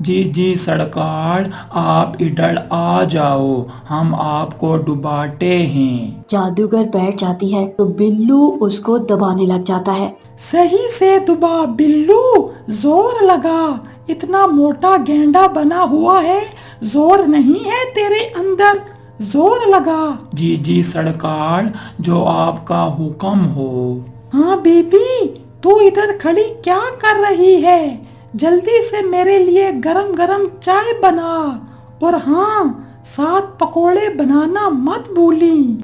जी जी सरकार, आप इधर आ जाओ, हम आपको डुबाते हैं। जादूगर बैठ जाती है तो बिल्लू उसको दबाने लग जाता है। सही से दबा बिल्लू, जोर लगा, इतना मोटा गेंडा बना हुआ है, जोर नहीं है तेरे अंदर, जोर लगा। जी जी सरकार, जो आपका हुक्म हो। हाँ बीबी, तू इधर खड़ी क्या कर रही है? जल्दी से मेरे लिए गरम गरम चाय बना, और हाँ, 7 पकोड़े बनाना मत भूली।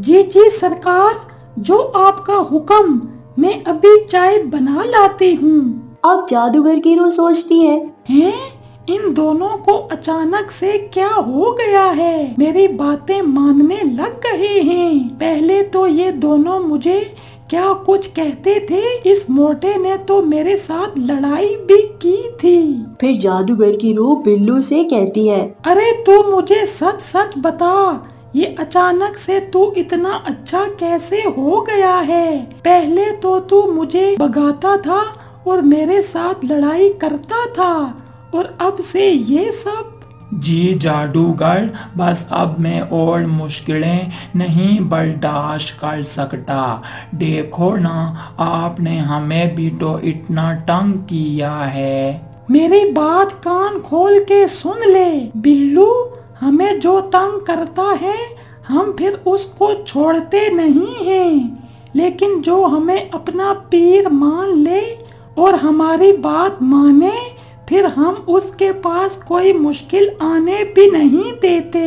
जी जी सरकार, जो आपका हुक्म, मैं अभी चाय बना लाती हूँ। अब जादूगर की रूह सोचती है, हैं? इन दोनों को अचानक से क्या हो गया है? मेरी बातें मानने लग गए हैं। पहले तो ये दोनों मुझे क्या कुछ कहते थे, इस मोटे ने तो मेरे साथ लड़ाई भी की थी। फिर जादूगर की रूह बिल्लू से कहती है, अरे तू मुझे सच सच बता, ये अचानक से तू इतना अच्छा कैसे हो गया है? पहले तो तू मुझे भगाता था और मेरे साथ लड़ाई करता था, और अब से ये सब? जी जादूगर, बस अब मैं और मुश्किलें नहीं बर्दाश्त कर सकता। देखो ना, आपने हमें भी तो इतना तंग किया है। मेरी बात कान खोल के सुन ले बिल्लू, हमें जो तंग करता है हम फिर उसको छोड़ते नहीं हैं, लेकिन जो हमें अपना पीर मान ले और हमारी बात माने, फिर हम उसके पास कोई मुश्किल आने भी नहीं देते।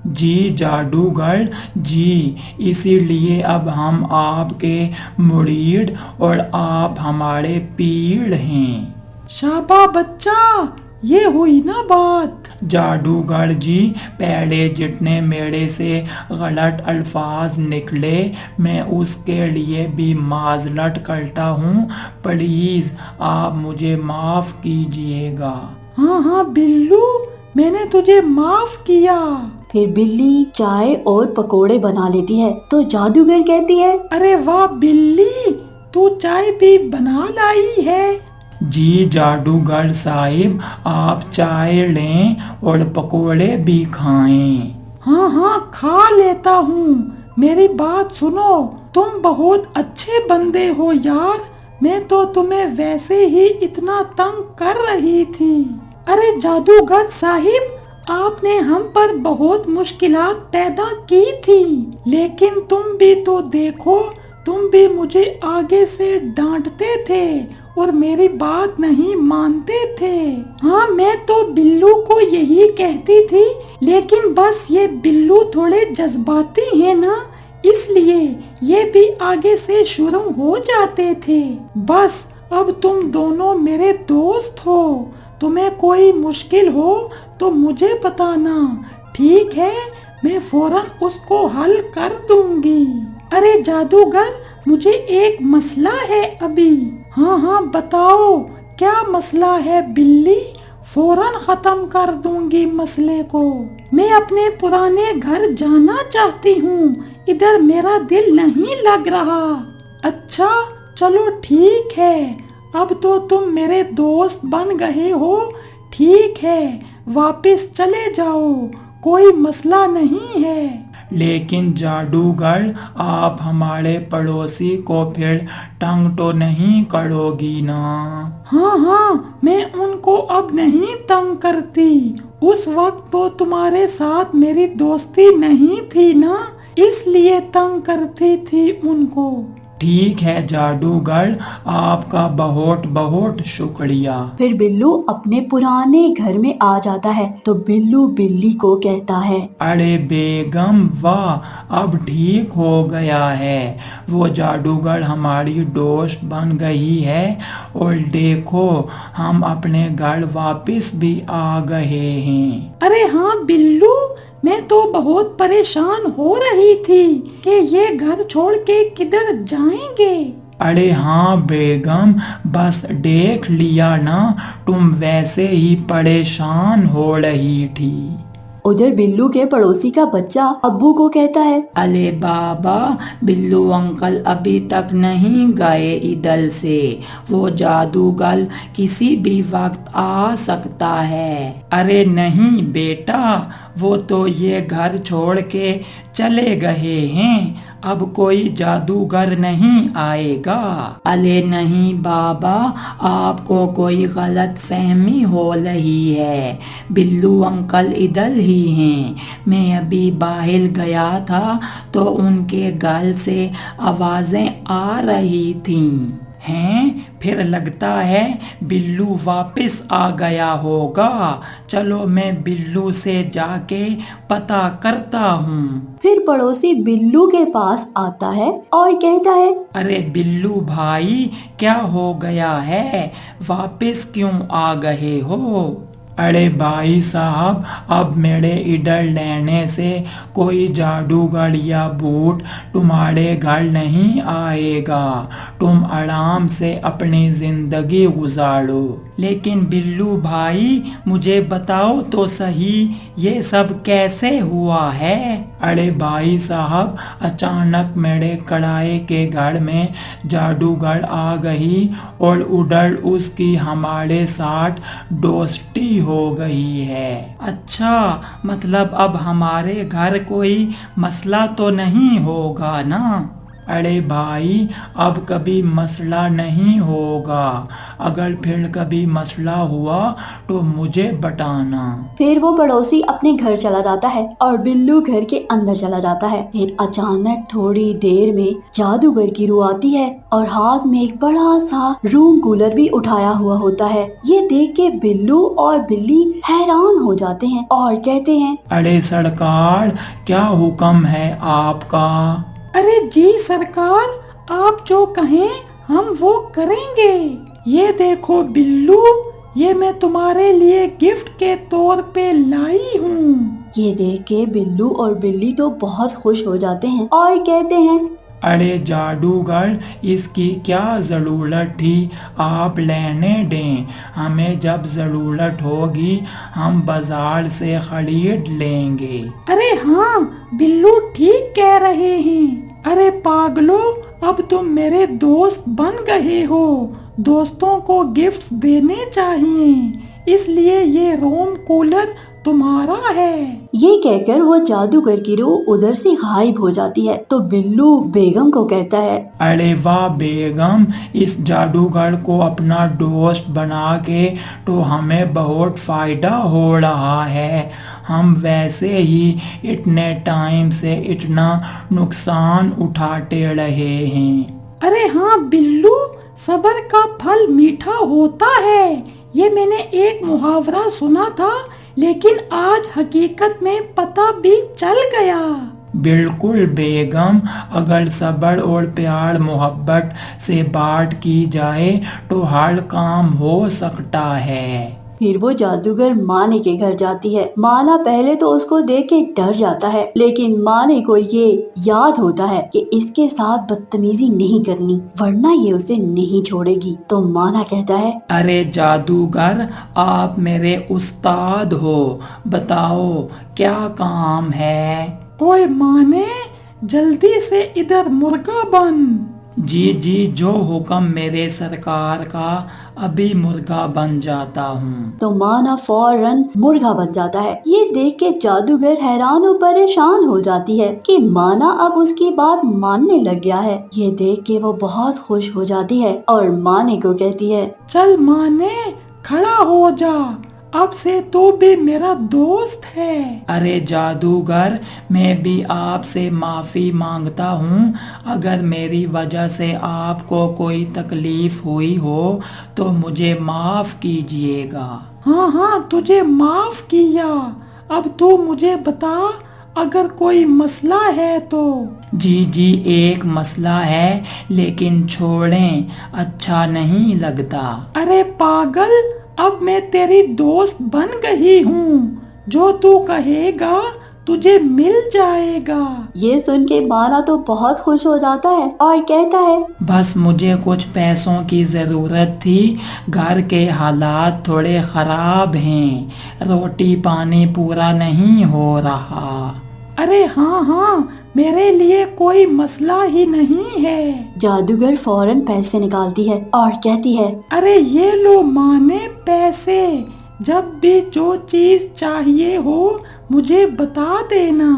जी जादूगर जी, इसीलिए अब हम आपके मुरीद और आप हमारे पीर हैं। शाबा बच्चा, ये हुई ना बात। जादूगर जी, पहले जितने मेरे से गलत अल्फाज निकले, मैं उसके लिए भी माजरत करता हूँ। प्लीज आप मुझे माफ कीजिएगा। हाँ हाँ बिल्लू, मैंने तुझे माफ किया। फिर बिल्ली चाय और पकोड़े बना लेती है तो जादूगर कहती है, अरे वाह बिल्ली, तू चाय भी बना लाई है। जी जादूगर साहिब, आप चाय लें और पकोड़े भी खाएं। हाँ हाँ खा लेता हूँ। मेरी बात सुनो, तुम बहुत अच्छे बंदे हो यार, मैं तो तुम्हें वैसे ही इतना तंग कर रही थी। अरे जादूगर साहिब, आपने हम पर बहुत मुश्किलात पैदा की थी, लेकिन तुम भी तो देखो, तुम भी मुझे आगे से डांटते थे और मेरी बात नहीं मानते थे। हाँ, मैं तो बिल्लू को यही कहती थी, लेकिन बस ये बिल्लू थोड़े जज्बाती हैं ना, इसलिए ये भी आगे से शुरू हो जाते थे। बस अब तुम दोनों मेरे दोस्त हो, तुम्हें कोई मुश्किल हो तो मुझे बताना, ठीक है? मैं फौरन उसको हल कर दूंगी। अरे जादूगर, मुझे एक मसला है अभी। हाँ हाँ बताओ, क्या मसला है बिल्ली? फौरन खत्म कर दूंगी मसले को। मैं अपने पुराने घर जाना चाहती हूँ, इधर मेरा दिल नहीं लग रहा। अच्छा चलो ठीक है, अब तो तुम मेरे दोस्त बन गए हो, ठीक है, वापस चले जाओ, कोई मसला नहीं है। लेकिन जादूगर, आप हमारे पड़ोसी को फिर तंग तो नहीं करोगी ना? हाँ हाँ, मैं उनको अब नहीं तंग करती। उस वक्त तो तुम्हारे साथ मेरी दोस्ती नहीं थी ना, इसलिए तंग करती थी उनको। ठीक है जादूगर, आपका बहुत बहुत शुक्रिया। फिर बिल्लू अपने पुराने घर में आ जाता है तो बिल्लू बिल्ली को कहता है, अरे बेगम वाह, अब ठीक हो गया है, वो जादूगर हमारी दोस्त बन गई है, और देखो हम अपने घर वापस भी आ गए हैं। अरे हाँ बिल्लू, मैं तो बहुत परेशान हो रही थी कि ये घर छोड़ के किधर जाएंगे। अरे हाँ बेगम, बस देख लिया ना, तुम वैसे ही परेशान हो रही थी। उधर बिल्लू के पड़ोसी का बच्चा अब्बू को कहता है, अरे बाबा, बिल्लू अंकल अभी तक नहीं गए इधर से। वो जादूगर किसी भी वक्त आ सकता है। अरे नहीं बेटा, वो तो ये घर छोड़ के चले गए हैं। अब कोई जादूगर नहीं आएगा। अरे नहीं बाबा, आपको कोई गलत फहमी हो रही है। बिल्लू अंकल इधर ही हैं। मैं अभी बाहर गया था तो उनके घर से आवाजें आ रही थीं। हैं? फिर लगता है बिल्लू वापस आ गया होगा। चलो मैं बिल्लू से जाके पता करता हूँ। फिर पड़ोसी बिल्लू के पास आता है और कहता है, अरे बिल्लू भाई, क्या हो गया है? वापस क्यों आ गए हो? अरे भाई साहब, अब मेरे इधर लेने से कोई जादूगर या भूत तुम्हारे घर नहीं आएगा। तुम आराम से अपनी जिंदगी गुजारो। लेकिन बिल्लू भाई, मुझे बताओ तो सही, ये सब कैसे हुआ है? अरे भाई साहब, अचानक मेरे किराए के घर में जादूगर आ गई और उधर उसकी हमारे साथ दोस्ती हो गई है। अच्छा, मतलब अब हमारे घर कोई मसला तो नहीं होगा ना? अरे भाई, अब कभी मसला नहीं होगा। अगर फिर कभी मसला हुआ तो मुझे बताना। फिर वो पड़ोसी अपने घर चला जाता है और बिल्लू घर के अंदर चला जाता है। फिर अचानक थोड़ी देर में जादूगर की रूह आती है और हाथ में एक बड़ा सा रूम कूलर भी उठाया हुआ होता है। ये देख के बिल्लू और बिल्ली हैरान हो जाते हैं और कहते हैं, अरे सरकार, क्या हुक्म है आपका? अरे जी सरकार, आप जो कहें हम वो करेंगे। ये देखो बिल्लू, ये मैं तुम्हारे लिए गिफ्ट के तौर पे लाई हूँ। ये देख के बिल्लू और बिल्ली तो बहुत खुश हो जाते हैं और कहते हैं, अरे जादूगर, इसकी क्या ज़रूरत थी? आप लेने दें। हमें जब ज़रूरत होगी हम बाजार से खरीद लेंगे। अरे हाँ, बिल्लू ठीक कह रहे हैं। अरे पागलो, अब तुम मेरे दोस्त बन गए हो। दोस्तों को गिफ्ट्स देने चाहिए, इसलिए ये रूम कूलर तुम्हारा है। ये कहकर वो जादूगर की रूह उधर से गायब हो जाती है। तो बिल्लू बेगम को कहता है, अरे वाह बेगम, इस जादूगर को अपना दोस्त बना के तो हमें बहुत फायदा हो रहा है। हम वैसे ही इतने टाइम से इतना नुकसान उठाते रहे हैं। अरे हाँ बिल्लू, सब्र का फल मीठा होता है। ये मैंने एक मुहावरा सुना था, लेकिन आज हकीकत में पता भी चल गया। बिल्कुल बेगम, अगर सब्र और प्यार मोहब्बत से बात की जाए तो हर काम हो सकता है। फिर वो जादूगर माने के घर जाती है। माना पहले तो उसको देख के डर जाता है, लेकिन माने को ये याद होता है कि इसके साथ बदतमीजी नहीं करनी, वरना ये उसे नहीं छोड़ेगी। तो माना कहता है, अरे जादूगर, आप मेरे उस्ताद हो, बताओ क्या काम है? ओए माने, जल्दी से इधर मुर्गा बन। जी जी, जो हुक्म मेरे सरकार का, अभी मुर्गा बन जाता हूँ। तो माना फौरन मुर्गा बन जाता है। ये देख के जादूगर हैरान और परेशान हो जाती है कि माना अब उसकी बात मानने लग गया है। ये देख के वो बहुत खुश हो जाती है और माने को कहती है, चल माने, खड़ा हो जा, अब से तू भी मेरा दोस्त है। अरे जादूगर, मैं भी आपसे माफी मांगता हूँ। अगर मेरी वजह से आपको कोई तकलीफ हुई हो तो मुझे माफ कीजिएगा। हाँ हाँ, तुझे माफ किया। अब तू मुझे बता, अगर कोई मसला है तो। जी जी, एक मसला है, लेकिन छोड़ें, अच्छा नहीं लगता। अरे पागल, अब मैं तेरी दोस्त बन गई हूँ। जो तू कहेगा तुझे मिल जाएगा। ये सुन के माना तो बहुत खुश हो जाता है और कहता है, बस मुझे कुछ पैसों की ज़रूरत थी, घर के हालात थोड़े ख़राब हैं, रोटी पानी पूरा नहीं हो रहा। अरे हाँ हाँ, मेरे लिए कोई मसला ही नहीं है। जादूगर फौरन पैसे निकालती है और कहती है, अरे ये लो माने पैसे, जब भी जो चीज चाहिए हो मुझे बता देना।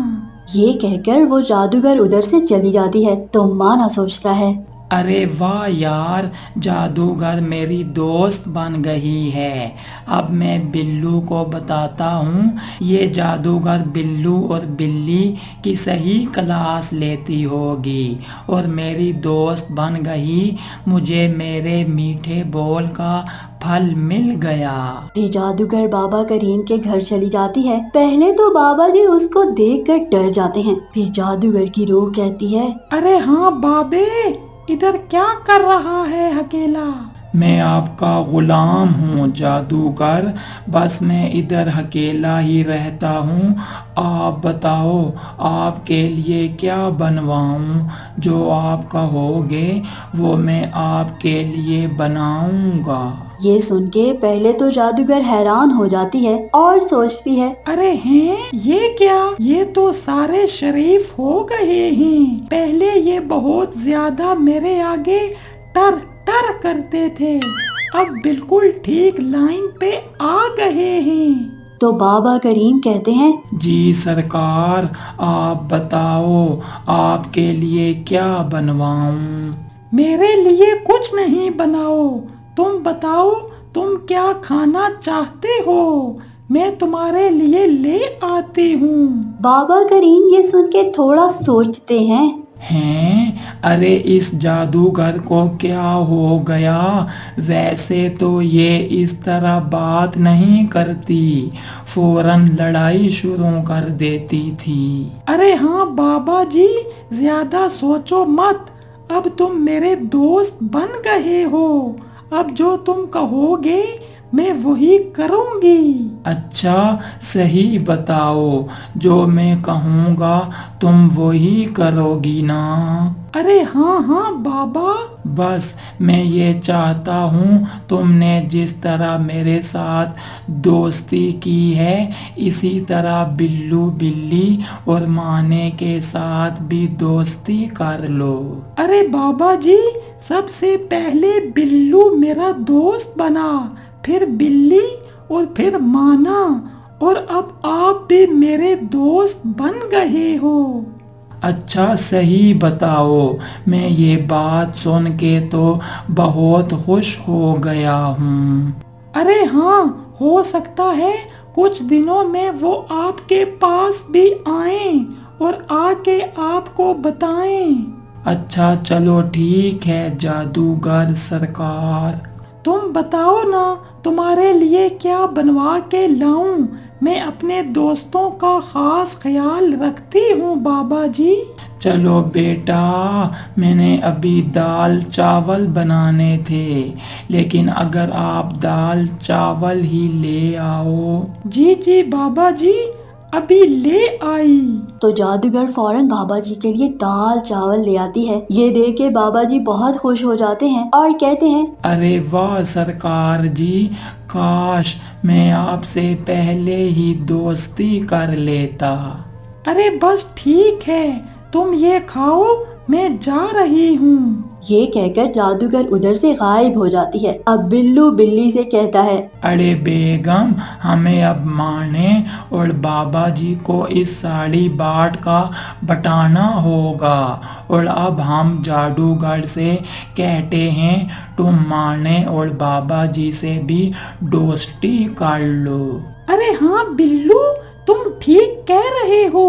ये कहकर वो जादूगर उधर से चली जाती है। तो माना सोचता है, अरे वाह यार, जादूगर मेरी दोस्त बन गई है। अब मैं बिल्लू को बताता हूँ, ये जादूगर बिल्लू और बिल्ली की सही क्लास लेती होगी और मेरी दोस्त बन गई। मुझे मेरे मीठे बोल का फल मिल गया। फिर जादूगर बाबा करीम के घर चली जाती है। पहले तो बाबा जी उसको देखकर डर जाते हैं। फिर जादूगर की रूह कहती है, अरे हाँ बाबे, इधर क्या कर रहा है अकेला? मैं आपका गुलाम हूँ जादूगर, बस मैं इधर अकेला ही रहता हूँ। आप बताओ आपके लिए क्या बनवाऊँ, जो आप कहोगे वो मैं आपके लिए बनाऊँगा। ये सुन के पहले तो जादूगर हैरान हो जाती है और सोचती है, अरे हैं ये क्या? ये तो सारे शरीफ हो गए हैं। पहले ये बहुत ज्यादा मेरे आगे टर टर करते थे, अब बिल्कुल ठीक लाइन पे आ गए हैं। तो बाबा करीम कहते हैं, जी सरकार, आप बताओ आपके लिए क्या बनवाऊँ। मेरे लिए कुछ नहीं बनाओ, तुम बताओ तुम क्या खाना चाहते हो, मैं तुम्हारे लिए ले आती हूँ। बाबा करीम ये सुन के थोड़ा सोचते हैं। अरे इस जादूगर को क्या हो गया? वैसे तो ये इस तरह बात नहीं करती, फौरन लड़ाई शुरू कर देती थी। अरे हाँ बाबा जी, ज्यादा सोचो मत, अब तुम मेरे दोस्त बन गए हो, अब जो तुम कहोगे मैं वही करूंगी। अच्छा सही बताओ, जो मैं कहूँगा तुम वही करोगी ना? अरे हाँ हाँ बाबा। बस मैं ये चाहता हूँ तुमने जिस तरह मेरे साथ दोस्ती की है, इसी तरह बिल्लू बिल्ली और माने के साथ भी दोस्ती कर लो। अरे बाबा जी, सबसे पहले बिल्लू मेरा दोस्त बना, फिर बिल्ली और फिर माना, और अब आप भी मेरे दोस्त बन गए हो। अच्छा सही बताओ, मैं ये बात सुन के तो बहुत खुश हो गया हूँ। अरे हाँ, हो सकता है कुछ दिनों में वो आपके पास भी आएं और आके आपको बताएं। अच्छा चलो ठीक है जादूगर सरकार। तुम बताओ ना, तुम्हारे लिए क्या बनवा के लाऊं? मैं अपने दोस्तों का खास ख्याल रखती हूँ बाबा जी। चलो बेटा, मैंने अभी दाल चावल बनाने थे, लेकिन अगर आप दाल चावल ही ले आओ। जी जी बाबा जी, अभी ले आई। तो जादूगर फौरन बाबा जी के लिए दाल चावल ले आती है। ये देख के बाबा जी बहुत खुश हो जाते हैं और कहते हैं, अरे वाह सरकार जी, काश मैं आपसे पहले ही दोस्ती कर लेता। अरे बस ठीक है, तुम ये खाओ, मैं जा रही हूँ। ये कहकर जादूगर उधर से गायब हो जाती है। अब बिल्लू बिल्ली से कहता है, अरे बेगम, हमें अब माने और बाबा जी को इस साड़ी बाट का बटाना होगा, और अब हम जादूगर से कहते हैं तुम माने और बाबा जी से भी दोस्ती कर लो। अरे हाँ बिल्लू, तुम ठीक कह रहे हो,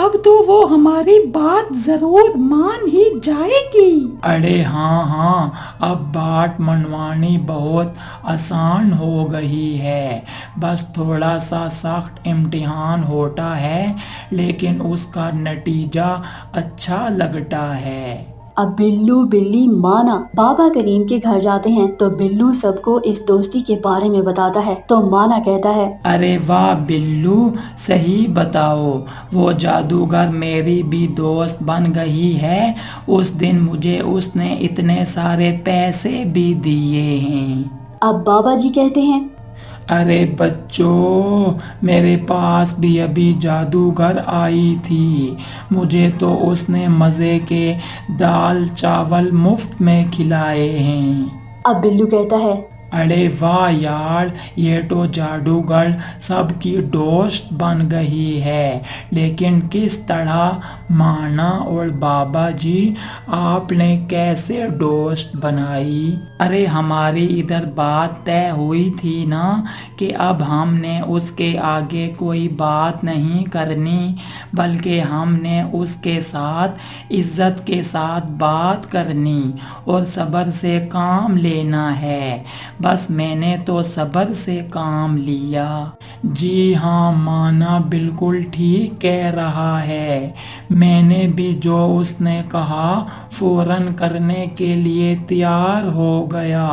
अब तो वो हमारी बात जरूर मान ही जाएगी। अरे हाँ, अब बात मनवानी बहुत आसान हो गई है, बस थोड़ा सा सख्त इम्तिहान होता है, लेकिन उसका नतीजा अच्छा लगता है। अब बिल्लू बिल्ली माना बाबा करीम के घर जाते हैं तो बिल्लू सबको इस दोस्ती के बारे में बताता है। तो माना कहता है, अरे वाह बिल्लू, सही बताओ, वो जादूगर मेरी भी दोस्त बन गई है। उस दिन मुझे उसने इतने सारे पैसे भी दिए हैं। अब बाबा जी कहते हैं, अरे बच्चों, मेरे पास भी अभी जादूगर आई थी। मुझे तो उसने मज़े के दाल चावल मुफ्त में खिलाए हैं। अब बिल्लू कहता है, अरे वाह यार, ये तो जादूगर सबकी दोस्त बन गई है। लेकिन किस तरह? माना और बाबा जी, आपने कैसे दोस्त बनाई? अरे हमारी इधर बात तय हुई थी ना कि अब हमने उसके आगे कोई बात नहीं करनी, बल्कि हमने उसके साथ इज्जत के साथ बात करनी और सब्र से काम लेना है। बस मैंने तो सब्र से काम लिया। जी हाँ, माना बिल्कुल ठीक कह रहा है। मैंने भी जो उसने कहा फौरन करने के लिए तैयार हो गया।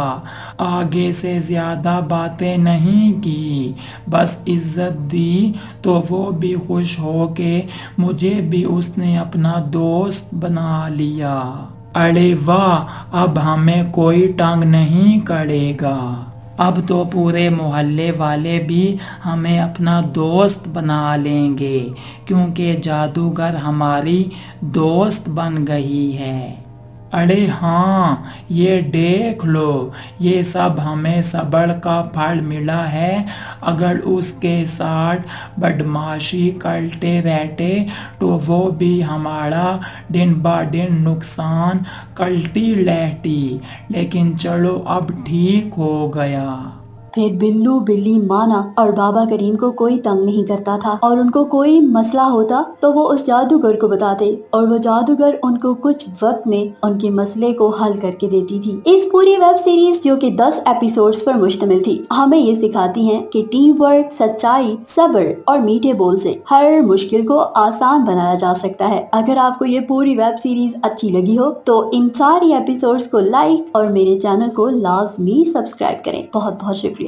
आगे से ज्यादा बातें नहीं की, बस इज्जत दी तो वो भी खुश हो के मुझे भी उसने अपना दोस्त बना लिया। अरे वाह, अब हमें कोई तंग नहीं करेगा। अब तो पूरे मोहल्ले वाले भी हमें अपना दोस्त बना लेंगे, क्योंकि जादूगर हमारी दोस्त बन गई है। अरे हाँ, ये देख लो, ये सब हमें सब्र का फल मिला है। अगर उसके साथ बदमाशी करते रहते तो वो भी हमारा दिन ब दिन नुकसान करती रहती, लेकिन चलो अब ठीक हो गया। फिर बिल्लू बिल्ली माना और बाबा करीम को कोई तंग नहीं करता था और उनको कोई मसला होता तो वो उस जादूगर को बताते और वो जादूगर उनको कुछ वक्त में उनके मसले को हल करके देती थी। इस पूरी वेब सीरीज जो कि 10 एपिसोड्स पर मुश्तमिल थी, हमें ये सिखाती है कि टीम वर्क, सच्चाई, सब्र और मीठे बोल से हर मुश्किल को आसान बनाया जा सकता है। अगर आपको ये पूरी वेब सीरीज अच्छी लगी हो तो इन सारी एपिसोड्स को लाइक और मेरे चैनल को लाजमी सब्सक्राइब करें। बहुत बहुत शुक्रिया।